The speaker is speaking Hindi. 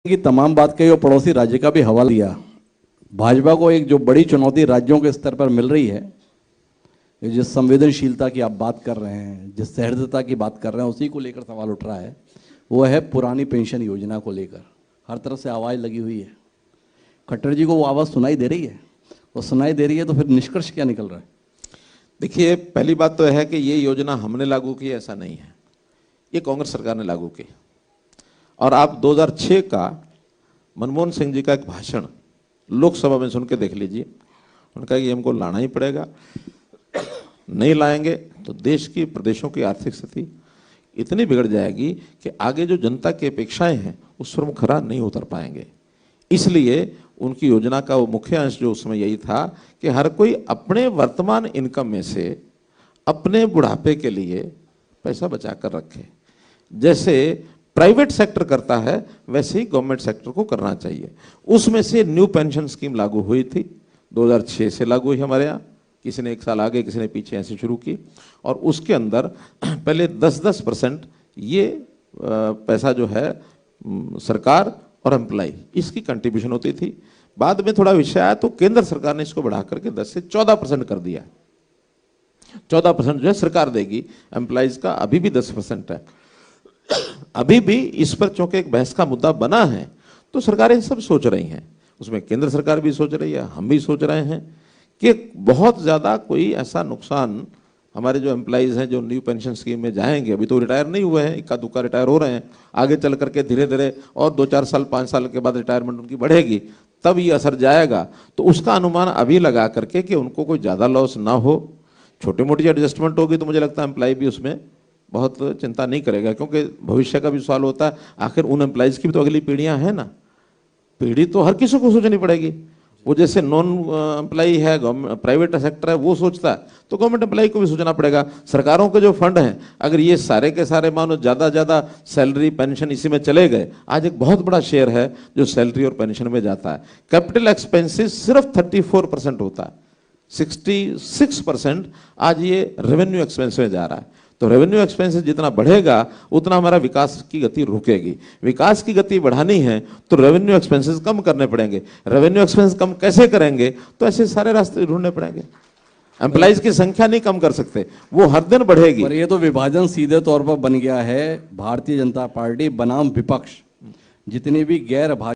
की तमाम बात कही और पड़ोसी राज्य का भी हवाला दिया। भाजपा को एक जो बड़ी चुनौती राज्यों के स्तर पर मिल रही है, जिस संवेदनशीलता की आप बात कर रहे हैं, जिस सहृदयता की बात कर रहे हैं, उसी को लेकर सवाल उठ रहा है। वो है पुरानी पेंशन योजना को लेकर हर तरफ से आवाज़ लगी हुई है। खट्टर जी को वो आवाज़ सुनाई दे रही है, वो सुनाई दे रही है तो फिर निष्कर्ष क्या निकल रहा है? देखिए, पहली बात तो है कि ये योजना हमने लागू की, ऐसा नहीं है, ये कांग्रेस सरकार ने लागू की। और आप 2006 का मनमोहन सिंह जी का एक भाषण लोकसभा में सुन के देख लीजिए। उन्होंने कहा कि हमको लाना ही पड़ेगा, नहीं लाएंगे तो देश की प्रदेशों की आर्थिक स्थिति इतनी बिगड़ जाएगी कि आगे जो जनता की अपेक्षाएं हैं उस पर हम खरा नहीं उतर पाएंगे। इसलिए उनकी योजना का वो मुख्य अंश जो उस समय यही था कि हर कोई अपने वर्तमान इनकम में से अपने बुढ़ापे के लिए पैसा बचा कर रखे। जैसे प्राइवेट सेक्टर करता है वैसे ही गवर्नमेंट सेक्टर को करना चाहिए। उसमें से न्यू पेंशन स्कीम लागू हुई थी, 2006 से लागू हुई हमारे यहाँ। किसी ने एक साल आगे, किसी ने पीछे ऐसे शुरू की। और उसके अंदर पहले 10-10% ये पैसा जो है सरकार और एम्प्लॉय इसकी कंट्रीब्यूशन होती थी। बाद में थोड़ा विषय आया तो केंद्र सरकार ने इसको बढ़ा करके 10 से 14% कर दिया। 14% जो है सरकार देगी, एम्प्लॉयज का अभी भी 10% है। अभी भी इस पर चूंकि एक बहस का मुद्दा बना है तो सरकारें सब सोच रही हैं, उसमें केंद्र सरकार भी सोच रही है, हम भी सोच रहे हैं कि बहुत ज़्यादा कोई ऐसा नुकसान हमारे जो एम्प्लॉयज़ हैं जो न्यू पेंशन स्कीम में जाएंगे, अभी तो रिटायर नहीं हुए हैं, इक्का दुक्का रिटायर हो रहे हैं, आगे चल करके धीरे धीरे और 2-4 साल 5 साल के बाद रिटायरमेंट उनकी बढ़ेगी, तब ये असर जाएगा। तो उसका अनुमान अभी लगा करके कि उनको कोई ज़्यादा लॉस ना हो, छोटी मोटी एडजस्टमेंट होगी तो मुझे लगता है एम्प्लॉय भी उसमें बहुत चिंता नहीं करेगा, क्योंकि भविष्य का भी सवाल होता है। आखिर उन एम्प्लॉयज़ की भी तो अगली पीढ़ियां हैं ना, पीढ़ी तो हर किसी को सोचनी पड़ेगी। वो जैसे नॉन एम्प्लॉय है, प्राइवेट सेक्टर है, वो सोचता है तो गवर्नमेंट एम्प्लॉय को भी सोचना पड़ेगा। सरकारों के जो फंड हैं, अगर ये सारे के सारे मानो ज़्यादा सैलरी पेंशन इसी में चले गए, आज एक बहुत बड़ा शेयर है जो सैलरी और पेंशन में जाता है। कैपिटल एक्सपेंसेस सिर्फ 34% होता है, 66% आज ये रेवेन्यू एक्सपेंस में जा रहा है। तो रेवेन्यू एक्सपेंसेस जितना बढ़ेगा उतना हमारा विकास की गति रुकेगी। विकास की गति बढ़ानी है तो रेवेन्यू एक्सपेंसेस कम करने पड़ेंगे। रेवेन्यू एक्सपेंस कम कैसे करेंगे? तो ऐसे सारे रास्ते ढूंढने पड़ेंगे। एम्प्लॉइज की संख्या नहीं कम कर सकते, वो हर दिन बढ़ेगी। और ये तो विभाजन सीधे तौर पर बन गया है। भारतीय जनता पार्टी बनाम विपक्ष जितनी भी गैर